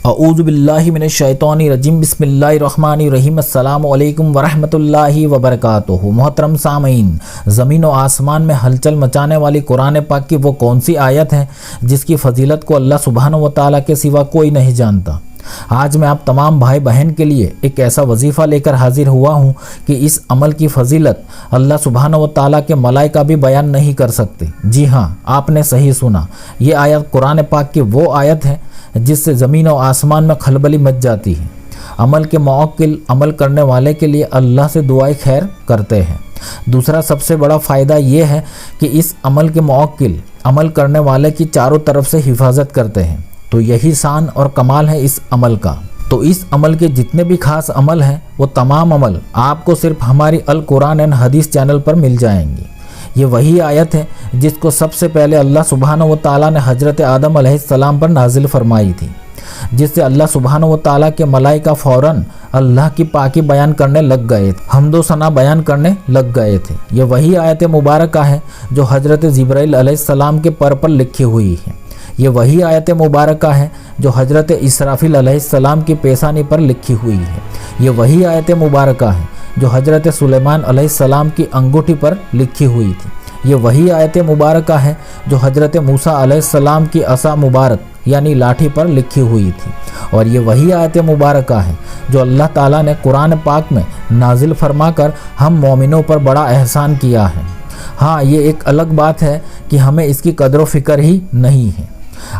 اعوذ باللہ من الشیطان الرجیم بسم اللہ الرحمن الرحیم السلام علیکم ورحمۃ اللہ وبرکاتہ۔ محترم سامعین، زمین و آسمان میں ہلچل مچانے والی قرآن پاک کی وہ کون سی آیت ہے جس کی فضیلت کو اللہ سبحانہ و تعالیٰ کے سوا کوئی نہیں جانتا؟ آج میں آپ تمام بھائی بہن کے لیے ایک ایسا وظیفہ لے کر حاضر ہوا ہوں کہ اس عمل کی فضیلت اللہ سبحانہ و تعالیٰ کے ملائکہ بھی بیان نہیں کر سکتے۔ جی ہاں، آپ نے صحیح سنا، یہ آیت قرآن پاک کی وہ آیت ہے جس سے زمین و آسمان میں کھلبلی مچ جاتی ہے۔ عمل کے موکل عمل کرنے والے کے لیے اللہ سے دعائے خیر کرتے ہیں۔ دوسرا سب سے بڑا فائدہ یہ ہے کہ اس عمل کے موکل عمل کرنے والے کی چاروں طرف سے حفاظت کرتے ہیں، تو یہی شان اور کمال ہے اس عمل کا۔ تو اس عمل کے جتنے بھی خاص عمل ہیں وہ تمام عمل آپ کو صرف ہماری القرآن اینڈ حدیث چینل پر مل جائیں گی۔ یہ وہی آیت ہے جس کو سب سے پہلے اللہ سبحانہ و تعالیٰ نے حضرت آدم علیہ السلام پر نازل فرمائی تھی، جس سے اللہ سبحانہ و تعالیٰ کے ملائکہ فوراً اللہ کی پاکی بیان کرنے لگ گئے تھے، حمد و ثنا بیان کرنے لگ گئے تھے۔ یہ وہی آیت مبارکہ ہے جو حضرت جبرائیل علیہ السلام کے پر لکھی ہوئی ہے۔ یہ وہی آیت مبارکہ ہے جو حضرت اسرافیل علیہ السلام کی پیشانی پر لکھی ہوئی ہے۔ یہ وہی آیت مبارکہ ہے جو حضرت سلیمان علیہ السلام کی انگوٹھی پر لکھی ہوئی تھی۔ یہ وہی آیت مبارکہ ہے جو حضرت موسیٰ علیہ السلام کی عصا مبارک یعنی لاٹھی پر لکھی ہوئی تھی، اور یہ وہی آیت مبارکہ ہے جو اللہ تعالیٰ نے قرآن پاک میں نازل فرما کر ہم مومنوں پر بڑا احسان کیا ہے۔ ہاں، یہ ایک الگ بات ہے کہ ہمیں اس کی قدر و فکر ہی نہیں ہے۔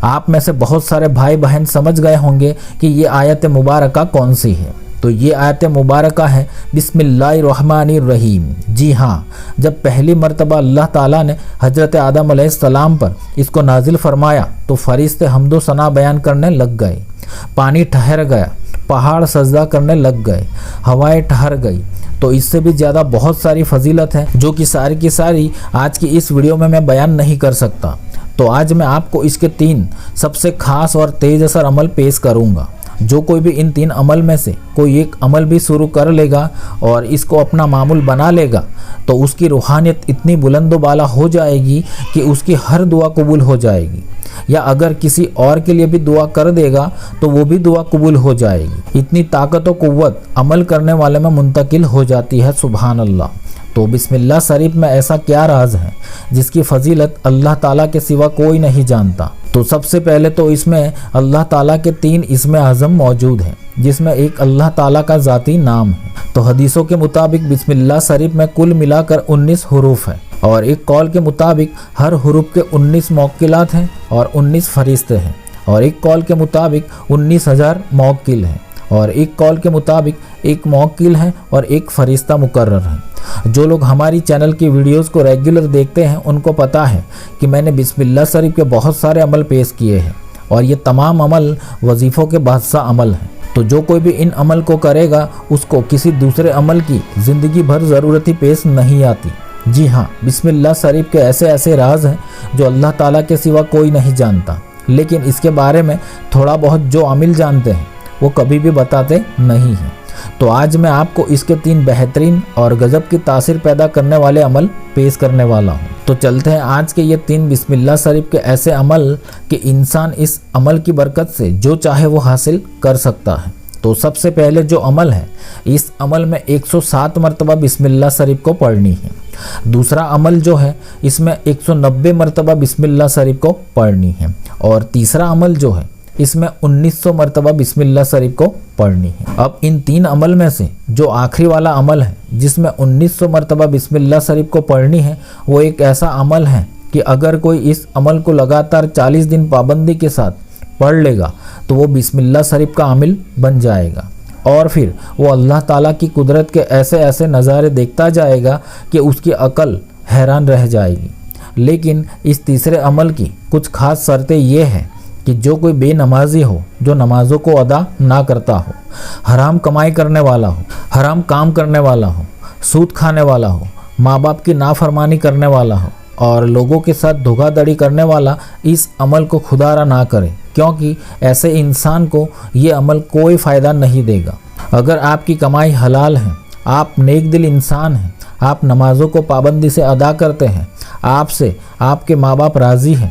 آپ میں سے بہت سارے بھائی بہن سمجھ گئے ہوں گے کہ یہ آیت مبارکہ کون سی ہے۔ تو یہ آیت مبارکہ ہے بسم اللہ الرحمن الرحیم۔ جی ہاں، جب پہلی مرتبہ اللہ تعالیٰ نے حضرت آدم علیہ السلام پر اس کو نازل فرمایا تو فرشتے حمد و ثنا بیان کرنے لگ گئے، پانی ٹھہر گیا، پہاڑ سجدہ کرنے لگ گئے، ہوائیں ٹھہر گئی۔ تو اس سے بھی زیادہ بہت ساری فضیلت ہے جو کہ ساری کی ساری آج کی اس ویڈیو میں بیان نہیں کر سکتا۔ تو آج میں آپ کو اس کے 3 سب سے خاص اور تیز اثر عمل پیش کروں گا۔ جو کوئی بھی ان 3 عمل میں سے کوئی ایک عمل بھی شروع کر لے گا اور اس کو اپنا معمول بنا لے گا تو اس کی روحانیت اتنی بلند و بالا ہو جائے گی کہ اس کی ہر دعا قبول ہو جائے گی، یا اگر کسی اور کے لیے بھی دعا کر دے گا تو وہ بھی دعا قبول ہو جائے گی۔ اتنی طاقت و قوت عمل کرنے والے میں منتقل ہو جاتی ہے، سبحان اللہ۔ تو بسم اللہ شریف میں ایسا کیا راز ہے جس کی فضیلت اللہ تعالیٰ کے سوا کوئی نہیں جانتا؟ تو سب سے پہلے تو اس میں اللہ تعالیٰ کے 3 اسم اعظم موجود ہیں، جس میں ایک اللہ تعالیٰ کا ذاتی نام ہے۔ تو حدیثوں کے مطابق بسم اللہ شریف میں کل ملا کر 19 حروف ہیں، اور ایک قول کے مطابق ہر حروف کے 19 موکلات ہیں اور 19 فرشتے ہیں، اور ایک قول کے مطابق 19,000 موکل ہیں، اور ایک قول کے مطابق ایک موکل ہے اور ایک فرشتہ مقرر ہے۔ جو لوگ ہماری چینل کی ویڈیوز کو ریگولر دیکھتے ہیں ان کو پتہ ہے کہ میں نے بسم اللہ شریف کے بہت سارے عمل پیش کیے ہیں، اور یہ تمام عمل وظیفوں کے بادشاہ عمل ہیں۔ تو جو کوئی بھی ان عمل کو کرے گا اس کو کسی دوسرے عمل کی زندگی بھر ضرورت ہی پیش نہیں آتی۔ جی ہاں، بسم اللہ شریف کے ایسے راز ہیں جو اللہ تعالیٰ کے سوا کوئی نہیں جانتا، لیکن اس کے بارے میں تھوڑا بہت جو عامل جانتے ہیں وہ کبھی بھی بتاتے نہیں ہیں۔ تو آج میں آپ کو اس کے 3 بہترین اور غضب کی تاثیر پیدا کرنے والے عمل پیش کرنے والا ہوں۔ تو چلتے ہیں آج کے یہ 3 بسم اللہ شریف کے ایسے عمل کہ انسان اس عمل کی برکت سے جو چاہے وہ حاصل کر سکتا ہے۔ تو سب سے پہلے جو عمل ہے، اس عمل میں 107 مرتبہ بسم اللہ شریف کو پڑھنی ہے۔ دوسرا عمل جو ہے اس میں 190 مرتبہ بسم اللہ شریف کو پڑھنی ہے، اور تیسرا عمل جو ہے اس میں 1900 مرتبہ بسم اللہ شریف کو پڑھنی ہے۔ اب ان 3 عمل میں سے جو آخری والا عمل ہے جس میں 1900 مرتبہ بسم اللہ شریف کو پڑھنی ہے، وہ ایک ایسا عمل ہے کہ اگر کوئی اس عمل کو لگاتار 40 دن پابندی کے ساتھ پڑھ لے گا تو وہ بسم اللہ شریف کا عامل بن جائے گا، اور پھر وہ اللہ تعالیٰ کی قدرت کے ایسے نظارے دیکھتا جائے گا کہ اس کی عقل حیران رہ جائے گی۔ لیکن اس تیسرے عمل کی کچھ خاص شرطیں یہ ہیں کہ جو کوئی بے نمازی ہو، جو نمازوں کو ادا نہ کرتا ہو، حرام کمائی کرنے والا ہو، حرام کام کرنے والا ہو، سود کھانے والا ہو، ماں باپ کی نافرمانی کرنے والا ہو، اور لوگوں کے ساتھ دھوکہ دھڑی کرنے والا اس عمل کو خدا را نہ کرے، کیونکہ ایسے انسان کو یہ عمل کوئی فائدہ نہیں دے گا۔ اگر آپ کی کمائی حلال ہے، آپ نیک دل انسان ہیں، آپ نمازوں کو پابندی سے ادا کرتے ہیں، آپ سے آپ کے ماں باپ راضی ہیں،